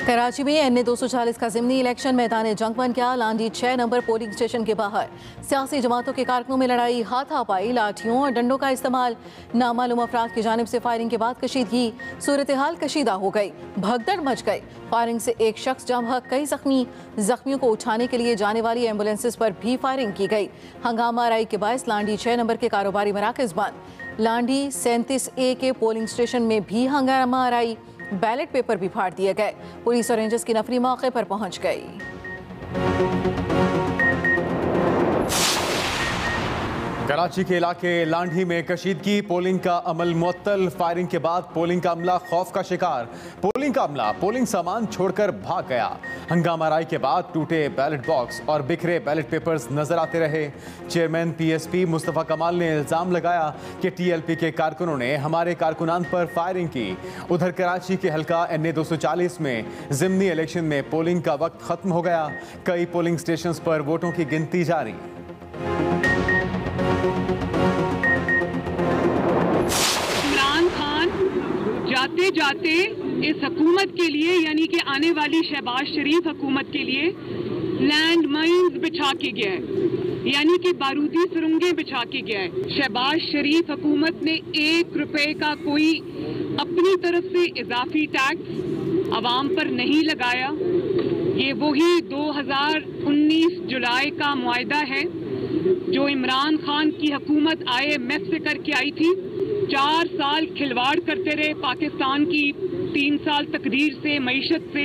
कराची में NA 240 का ज़िमनी election मैदान जंग बन गया। लांडी 6 नंबर पोलिंग स्टेशन के बाहर सियासी जमातों के कारकुनों में लड़ाई, हाथापाई, लाठियों और डंडों का इस्तेमाल। नामालूम अफराद की जानिब से फायरिंग के बाद कशीदगी, सूरत हाल कशीदा हो गई, भगदड़ मच गई। फायरिंग से एक शख्स जम बहक, कई जख्मियों को उठाने के लिए जाने वाली एम्बुलेंसेज पर भी फायरिंग की गई। हंगामा आराई के बायस लांडी 6 नंबर के कारोबारी मराकज बंद। लांडी 37A के पोलिंग स्टेशन में भी हंगामा आराई, बैलेट पेपर भी फाड़ दिए गए। पुलिस और रेंजर्स की नफरी मौके पर पहुंच गई। कराची के इलाके लांडी में कशीदगी, पोलिंग का अमल मुअत्तल। फायरिंग के बाद पोलिंग का अमला खौफ का शिकार। पोलिंग का अमला पोलिंग सामान छोड़कर भाग गया। हंगामा राय के बाद टूटे बैलेट बॉक्स और बिखरे बैलेट पेपर्स नजर आते रहे। चेयरमैन PSP मुस्तफ़ा कमाल ने इल्ज़ाम लगाया कि TLP के कारकुनों ने हमारे कारकुनान पर फायरिंग की। उधर कराची के हल्का NA 240 में ज़िमनी इलेक्शन में पोलिंग का वक्त खत्म हो गया। कई पोलिंग स्टेशन पर वोटों की गिनती जारी। इमरान खान जाते जाते इस हुकूमत के लिए, यानी कि आने वाली शहबाज शरीफ हुकूमत के लिए लैंड माइन्स बिछा के गया है, यानी कि बारूदी सुरंगें बिछा के गया है। शहबाज शरीफ हुकूमत ने 1 रुपए का कोई अपनी तरफ से इजाफी टैक्स आवाम पर नहीं लगाया। ये वही 2019 जुलाई का मुआहदा है जो इमरान खान की हुकूमत IMF से करके आई थी। 4 साल खिलवाड़ करते रहे पाकिस्तान की 3 साल तकदीर से, मईशत से।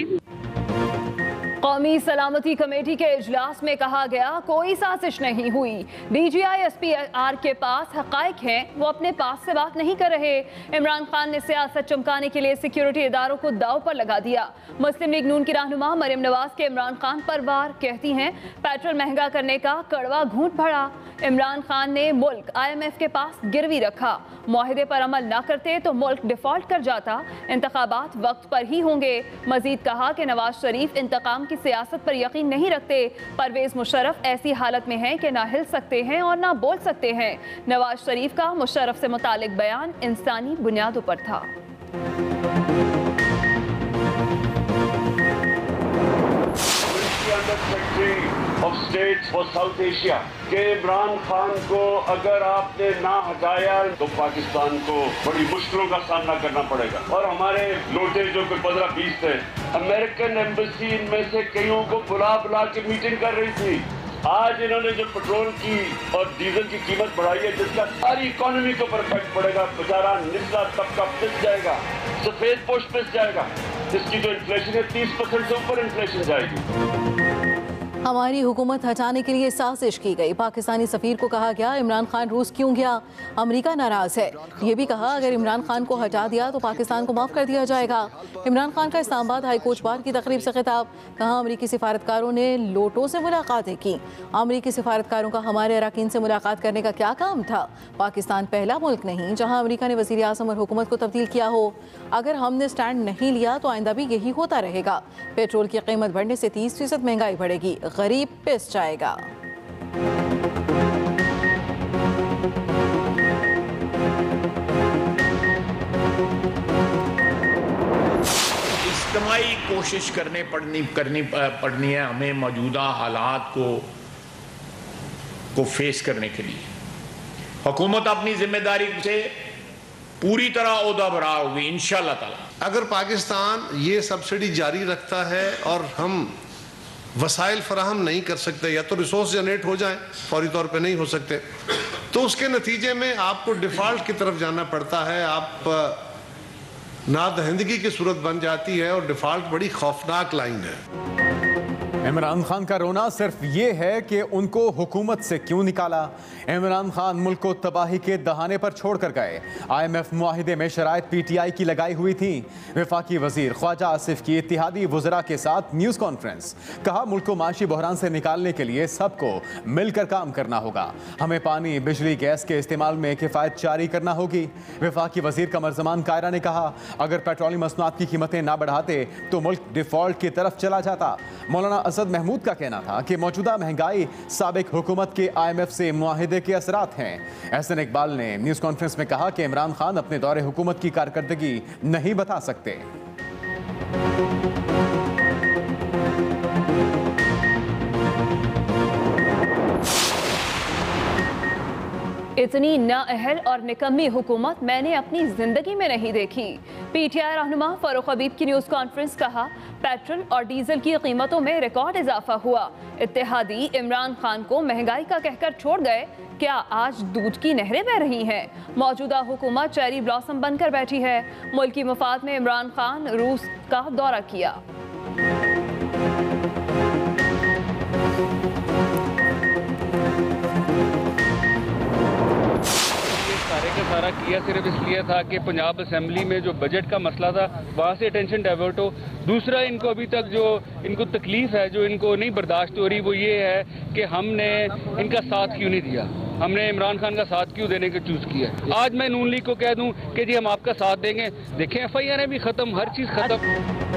कौमी सलामती कमेटी के इजलास में कहा गया, कोई साजिश नहीं हुई। DGI SPR के पास हकायक हैं, वो अपने पास से बात नहीं कर रहे। इमरान खान ने सियासत चमकाने के लिए सिक्योरिटी इदारों को दाव पर लगा दिया। मुस्लिम लीग नून की रहनुमा मरियम नवाज के इमरान खान पर वार, कहती हैं पेट्रोल महंगा करने का कड़वा घूंट भरा। इमरान खान ने मुल्क IMF के पास गिरवी रखा। मुआहदे पर अमल न करते तो मुल्क डिफॉल्ट कर जाता। इंतखाबात वक्त पर ही होंगे। मजीद कहा कि नवाज शरीफ इंतकाम की सियासत पर यकीन नहीं रखते। परवेज मुशर्रफ ऐसी हालत में हैं कि ना हिल सकते हैं और ना बोल सकते हैं। नवाज शरीफ का मुशर्रफ से मुतालिक बयान इंसानी बुनियादों पर था। Of states for south Asia के इमरान खान को अगर आपने ना हटाया तो पाकिस्तान को बड़ी मुश्किलों का सामना करना पड़ेगा। और हमारे लोटे जो कोई 15-20 थे, अमेरिकन एम्बेसी इनमें से कईयों को बुला के मीटिंग कर रही थी। आज इन्होंने जो पेट्रोल की और डीजल की कीमत बढ़ाई है, जिसका सारी इकोनॉमी को इफेक्ट पड़ेगा। बेचारा निचला तबका पिस जाएगा, सफेद पोश पिस जाएगा। इसकी जो इन्फ्लेशन है 30% से ऊपर इन्फ्लेशन जाएगी। हमारी हुकूमत हटाने के लिए साजिश की गई। पाकिस्तानी सफीर को कहा गया, इमरान खान रूस क्यों गया, अमेरिका नाराज है। ये भी कहा अगर इमरान खान को हटा दिया तो पाकिस्तान को माफ कर दिया जाएगा। इमरान खान का इस्लामाबाद हाई कोर्ट बार की तकरीब से खिताब, कहा अमरीकी सिफारतकारों ने लोटों से मुलाकातें की। अमरीकी सिफारतकारों का हमारे अरकान से मुलाकात करने का क्या काम था। पाकिस्तान पहला मुल्क नहीं जहाँ अमरीका ने वज़ीर आज़म और हुकूमत को तब्दील किया हो। अगर हमने स्टैंड नहीं लिया तो आइंदा भी यही होता रहेगा। पेट्रोल की कीमत बढ़ने से 30% महंगाई बढ़ेगी, गरीब पिस जाएगा। इज्तिमाई कोशिश करनी पड़नी है हमें मौजूदा हालात को फेस करने के लिए। हुकूमत अपनी जिम्मेदारी से पूरी तरह ओहदा भरा होगी इंशाअल्लाह ताला। अगर पाकिस्तान ये सब्सिडी जारी रखता है और हम वसाइल फराहम नहीं कर सकते, या तो रिसोर्स जनरेट हो जाए, फौरी तौर पे नहीं हो सकते, तो उसके नतीजे में आपको डिफ़ॉल्ट की तरफ जाना पड़ता है। आप नादहिंदगी की सूरत बन जाती है और डिफ़ॉल्ट बड़ी खौफनाक लाइन है। इमरान खान का रोना सिर्फ ये है कि उनको हुकूमत से क्यों निकाला। इमरान खान मुल्क को तबाही के दहाने पर छोड़कर गए। IMF मुआहिदे में शराइत PTI की लगाई हुई थी। वफाकी वजीर ख्वाजा आसिफ की इत्तिहादी वज़रा के साथ न्यूज़ कॉन्फ्रेंस, कहा मुल्क को माशी बहरान से निकालने के लिए सबको मिलकर काम करना होगा। हमें पानी, बिजली, गैस के इस्तेमाल में किफ़ायत जारी करना होगी। वफाकी वजीर कमर ज़मान कायरा ने कहा अगर पेट्रोलियम मसनूआत की कीमतें ना बढ़ाते तो मुल्क डिफ़ॉल्ट की तरफ चला जाता। मौलाना असद महमूद का कहना था कि मौजूदा महंगाई साबिक हुकूमत के IMF से मुआहिदे के असरात हैं। एहसन इकबाल ने न्यूज़ कॉन्फ्रेंस में कहा कि इमरान खान अपने दौरे हुकूमत की कारकर्दगी नहीं बता सकते। इतनी नाअहल और निकम्मी हुकूमत मैंने अपनी जिंदगी में नहीं देखी। पीटीआई रहनुमा फारूक हबीब की न्यूज़ कॉन्फ्रेंस। कहा, पेट्रोल और डीजल की कीमतों में रिकॉर्ड इजाफा हुआ। इत्तेहादी इमरान खान को महंगाई का कहकर छोड़ गए। क्या आज दूध की नहरें बह रही हैं? मौजूदा हुकूमत चेरी ब्लॉसम बनकर बैठी है। मुल्की मफाद में इमरान खान रूस का दौरा किया। सारा किया सिर्फ इसलिए था कि पंजाब असेंबली में जो बजट का मसला था वहाँ से अटेंशन डाइवर्ट हो। दूसरा, इनको अभी तक जो इनको तकलीफ है, जो इनको नहीं बर्दाश्त हो रही, वो ये है कि हमने इनका साथ क्यों नहीं दिया, हमने इमरान खान का साथ क्यों देने का चूज किया। आज मैं नून लीग को कह दूं कि जी हम आपका साथ देंगे, देखें FIR भी खत्म, हर चीज खत्म।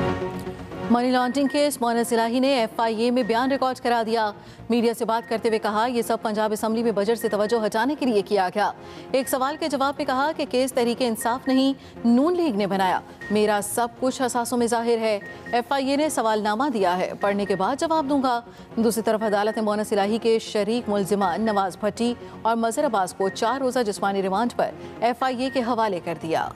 मनी लॉन्ड्रिंग केस मोहनस इलाही ने FIA में बयान रिकॉर्ड करा दिया। मीडिया से बात करते हुए कहा, ये सब पंजाब असेंबली में बजट से तवज्जो हटाने के लिए किया गया। एक सवाल के जवाब में कहा कि केस तहरीके इंसाफ नहीं, नून लीग ने बनाया। मेरा सब कुछ असासों में जाहिर है। FIA ने सवालनामा दिया है, पढ़ने के बाद जवाब दूंगा। दूसरी तरफ अदालत ने मोहनस इलाही के शरीक मुलजिमान नवाज भट्टी और मजहर अब्बास को 4 रोज़ा जिस्मानी रिमांड पर FIA के हवाले कर दिया।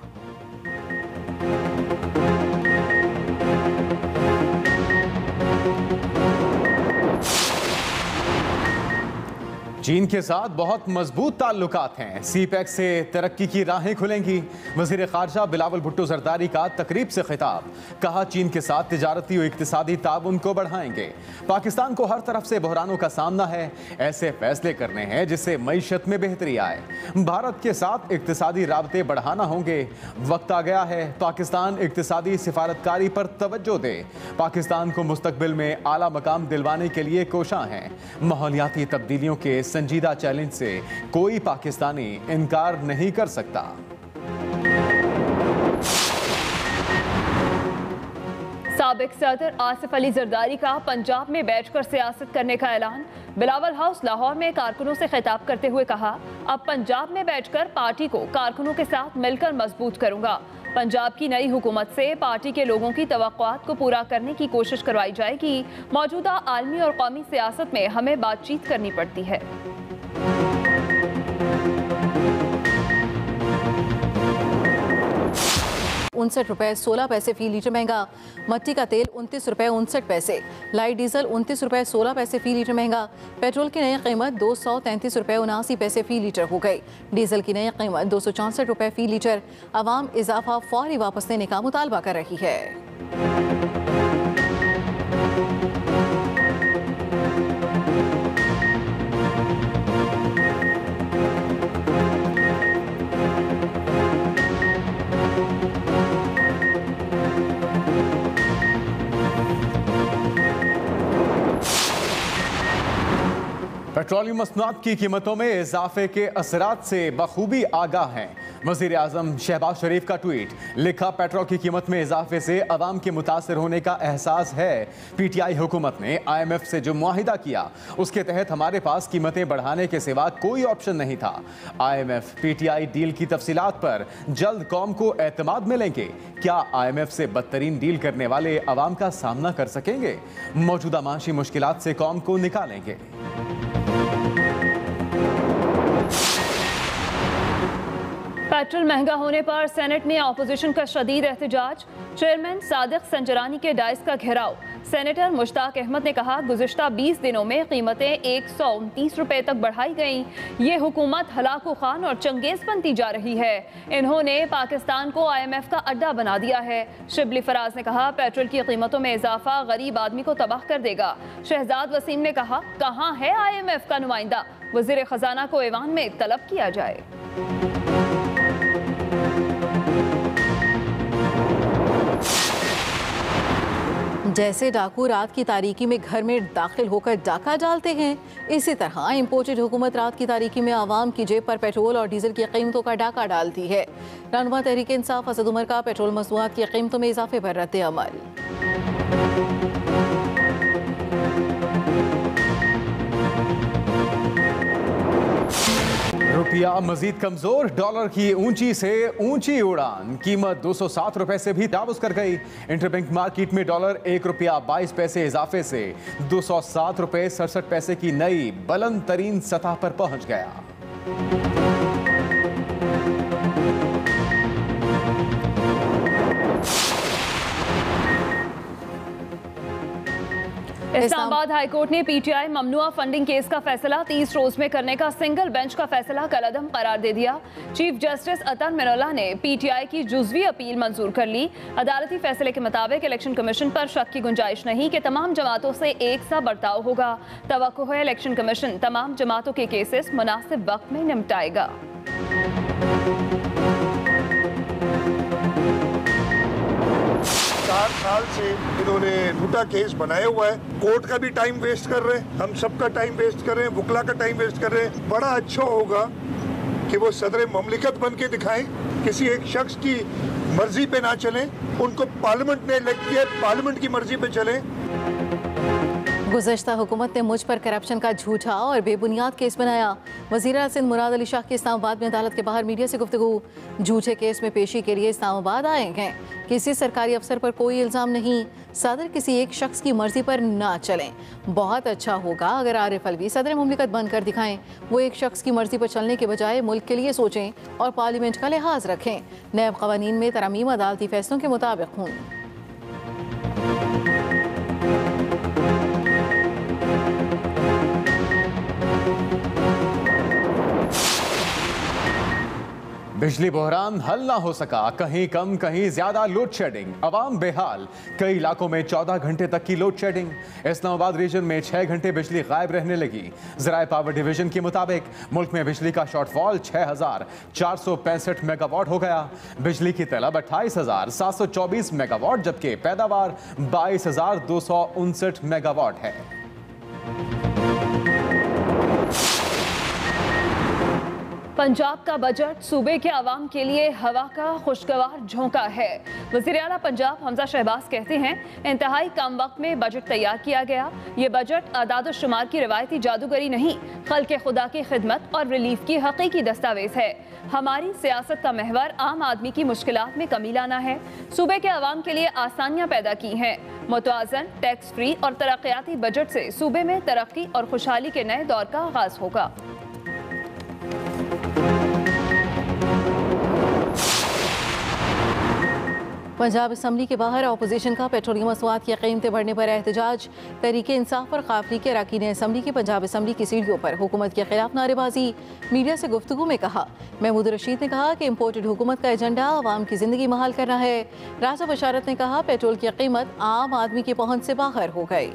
चीन के साथ बहुत मजबूत ताल्लुकात हैं। CPEC से तरक्की की राहें खुलेंगी। वज़ीर ख़ारजा बिलावल भुट्टो ज़रदारी का तकरीब से खिताब। कहा, चीन के साथ तिजारती और इक़्तिसादी ताउन को बढ़ाएंगे। पाकिस्तान को हर तरफ से बहरानों का सामना है, ऐसे फैसले करने हैं जिससे मईशत में बेहतरी आए। भारत के साथ इक़्तिसादी राबते बढ़ाना होंगे। वक्त आ गया है पाकिस्तान इक़्तिसादी सिफारतकारी पर तवज्जो दे। पाकिस्तान को मुस्तकबिल में आला मकाम दिलवाने के लिए कोशां हैं। माहौलियाती तब्दीलियों के संजीदा चैलेंज से कोई पाकिस्तानी इनकार नहीं कर सकता। साबिक सदर आसिफ अली जरदारी का पंजाब में बैठकर सियासत करने का ऐलान। बिलावल हाउस लाहौर में कारकुनों से खिताब करते हुए कहा, अब पंजाब में बैठकर पार्टी को कारकुनों के साथ मिलकर मजबूत करूंगा। पंजाब की नई हुकूमत से पार्टी के लोगों की तवक्कुआत को पूरा करने की कोशिश करवाई जाएगी। मौजूदा आलमी और कौमी सियासत में हमें बातचीत करनी पड़ती है। 59 रुपए 16 पैसे फी लीटर महंगा। मट्टी का तेल 29 रुपए 59 पैसे। लाइट डीजल 29 रुपए 16 पैसे फी लीटर महंगा। पेट्रोल की नई कीमत 233 रुपए 79 पैसे फी लीटर हो गई। डीजल की नई कीमत 264 रुपए फी लीटर। आवाम इजाफा फौरी वापस लेने का मुतालबा कर रही है। पेट्रोलियम मसनूआत की कीमतों में इजाफे के असरात से बखूबी आगाह हैं। वज़ीर आज़म शहबाज शरीफ का ट्वीट। लिखा, पेट्रोल की कीमत में इजाफे से अवाम के मुतासर होने का एहसास है। PTI हुकूमत ने IMF से जो मुआहिदा किया उसके तहत हमारे पास कीमतें बढ़ाने के सिवा कोई ऑप्शन नहीं था। IMF PTI डील की तफसीलात पर जल्द कौम को एतमाद मिलेंगे। क्या IMF से बदतरीन डील करने वाले अवाम का सामना कर सकेंगे? मौजूदा माशी मुश्किलात से कौम को निकालेंगे। पेट्रोल महंगा होने पर सेनेट में अपोजिशन का शदीद एहतजाज। चेयरमैन सादिक संजरानी के डाइस का घेराव। सेनेटर मुश्ताक अहमद ने कहा, गुज़िश्ता 20 दिनों में कीमतें 129 रुपए तक बढ़ाई गईं। ये हुकूमत हलाकू खान और चंगेज बनती जा रही है। इन्होंने पाकिस्तान को IMF का अड्डा बना दिया है। शिबली फराज ने कहा, पेट्रोल की कीमतों में इजाफा गरीब आदमी को तबाह कर देगा। शहजाद वसीम ने कहा, कहाँ है IMF का नुमाइंदा? वज़ीर खजाना को ऐवान में तलब किया जाए। जैसे डाकू रात की तारीकी में घर में दाखिल होकर डाका डालते हैं, इसी तरह इम्पोर्टेड हुकूमत रात की तारीकी में आवाम की जेब पर पेट्रोल और डीजल की कीमतों का डाका डालती है। रहनुमा तहरीक इंसाफ असद उमर का पेट्रोल मसनूआत की कीमतों में इजाफे पर रद्द अमल। रुपया मजीद कमजोर, डॉलर की ऊंची से ऊंची उड़ान। कीमत 207 रुपए से भी तजावुज कर गई। इंटरबैंक मार्केट में डॉलर 1 रुपया 22 पैसे इजाफे से 207 रुपए 67 पैसे की नई बुलंद तरीन सतह पर पहुंच गया। इस्लामाबाद हाईकोर्ट ने पीटीआई ममनुआ फंडिंग केस का फैसला 30 रोज में करने का सिंगल बेंच का फैसला कलअदम करार दे दिया। चीफ जस्टिस अतन मिनोला ने पीटीआई की जुज़वी अपील मंजूर कर ली। अदालती फैसले के मुताबिक इलेक्शन कमीशन पर शक की गुंजाइश नहीं कि तमाम जमातों से एक सा बर्ताव होगा। तवक्को है इलेक्शन कमीशन तमाम जमातों के केसेस मुनासिब वक्त में निपटाएगा। 4 साल से इन्होंने झूठा केस बनाया हुआ है। कोर्ट का भी टाइम वेस्ट कर रहे हैं, हम सबका टाइम वेस्ट कर रहे हैं, वकला का टाइम वेस्ट कर रहे हैं। बड़ा अच्छा होगा कि वो सदर ममलिकत बन के दिखाएं, किसी एक शख्स की मर्जी पे ना चलें, उनको पार्लियामेंट ने इलेक्ट किया, पार्लियामेंट की मर्जी पे चलें। गुज़श्ता हुकूमत ने मुझ पर करप्शन का झूठा और बेबुनियाद केस बनाया। वज़ीर सिंध मुराद अली शाह के इस्लामाबाद में अदालत के बाहर मीडिया से गुफ्तगू। झूठे केस में पेशी के लिए इस्लामाबाद आए हैं। किसी सरकारी अफसर पर कोई इल्ज़ाम नहीं। सदर किसी एक शख्स की मर्जी पर ना चलें। बहुत अच्छा होगा अगर आरिफ अलवी सदर मुमलिकत बनकर दिखाएं। वो एक शख्स की मर्जी पर चलने के बजाय मुल्क के लिए सोचें और पार्लियामेंट का लिहाज रखें। नैब क़वानीन में तरमीम अदालती फैसलों के मुताबिक हों। बिजली बहरान हल ना हो सका, कहीं कम कहीं ज्यादा लोड शेडिंग, अवाम बेहाल। कई इलाकों में 14 घंटे तक की लोड शेडिंग। इस्लामाबाद रीजन में 6 घंटे बिजली गायब रहने लगी। ज़राए पावर डिवीजन के मुताबिक मुल्क में बिजली का शॉर्टफॉल 6,465 मेगावाट हो गया। बिजली की तलब 28,724 मेगावाट जबकि पैदावार 22,259 मेगावाट है। पंजाब का बजट सूबे के आवाम के लिए हवा का खुशगवार झोंका है। वज़ीर आला पंजाब हमजा शहबाज कहते हैं इंतहाई कम वक्त में बजट तैयार किया गया। ये बजट आदाद शुमार की रवायती जादूगरी नहीं, खल्क़े खुदा की खिदमत और रिलीफ की हकीकी दस्तावेज है। हमारी सियासत का महवर आम आदमी की मुश्किलात में कमी लाना है। सूबे के आवाम के लिए आसानियाँ पैदा की हैं। मुतवाज़न, टैक्स फ्री और तरक्याती बजट से सूबे में तरक्की और खुशहाली के नए दौर का आगाज होगा। पंजाब असम्बली के बाहर अपोजिशन का पेट्रोलियम मसवाद की कीमतें बढ़ने पर एहतजाज। तहरीक इंसाफ और काफिले के अरकान असम्बली की पंजाब असम्बली की सीढ़ियों पर हुकूमत के खिलाफ नारेबाजी। मीडिया से गुफ्तगू में कहा महमूद रशीद ने कहा कि इम्पोर्टेड हुकूमत का एजेंडा आवाम की जिंदगी महाल करना है। राजा बशारत ने कहा पेट्रोल की कीमत आम आदमी की पहुंच से बाहर हो गई।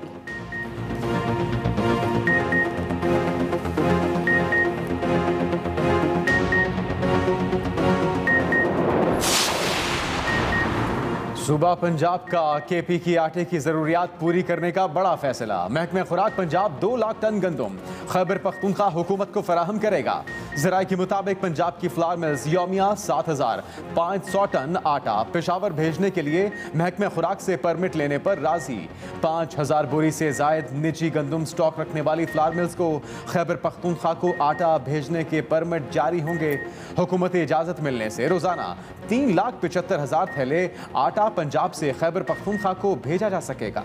सूबा पंजाब का केपी की आटे की जरूरियात पूरी करने का बड़ा फैसला। महकमे खुराक पंजाब 2 लाख टन गंदम खैबर पख्तूनख्वा हुकूमत को फराहम करेगा। ज़राए के मुताबिक पंजाब की फ्लावर मिल्स यौमिया 7,500 टन आटा पेशावर भेजने के लिए महकमे खुराक से परमिट लेने पर राजी। 5,000 बोरी से जायद निजी गंदम स्टॉक रखने वाली फ्लावर मिल्स को खैबर पख्तूनख्वा को आटा भेजने के परमिट जारी होंगे। हुकूमती इजाज़त मिलने से रोजाना 3,75,000 थैले आटा पंजाब से खैबर पख्तूनख्वा को भेजा जा सकेगा।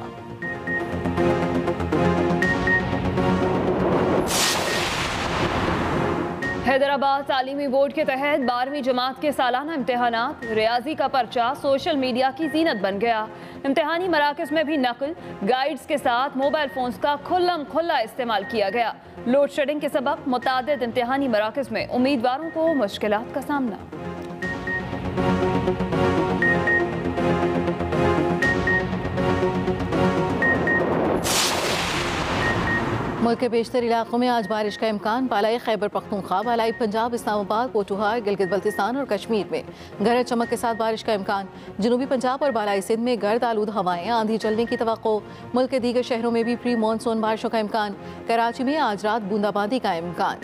हैदराबाद तालीमी बोर्ड के तहत 12वीं जमात के सालाना इम्तहानात रियाजी का पर्चा सोशल मीडिया की जीनत बन गया। इम्तहानी मराकज़ में भी नकल गाइड्स के साथ मोबाइल फोन्स का खुल्लम खुल्ला इस्तेमाल किया गया। लोड शेडिंग के सबब मुतादिद इम्तहानी मराकज़ में उम्मीदवारों को मुश्किलात का सामना। मुल्क के बेशतर इलाकों में आज बारिश का इम्कान। बालाई खैबर पख्तूनख्वा, बालाई पंजाब, इस्लामाबाद, पोठुहार, गिलगित बल्तिस्तान और कश्मीर में गरज चमक के साथ बारिश का इम्कान। जनूबी पंजाब और बालाई सिंध में गर्द आलूद हवाएं, आंधी चलने की तवक्को। मुल्क के दीगर शहरों में भी प्री मानसून बारिशों का इम्कान। कराची में आज रात बूंदाबांदी का इम्कान।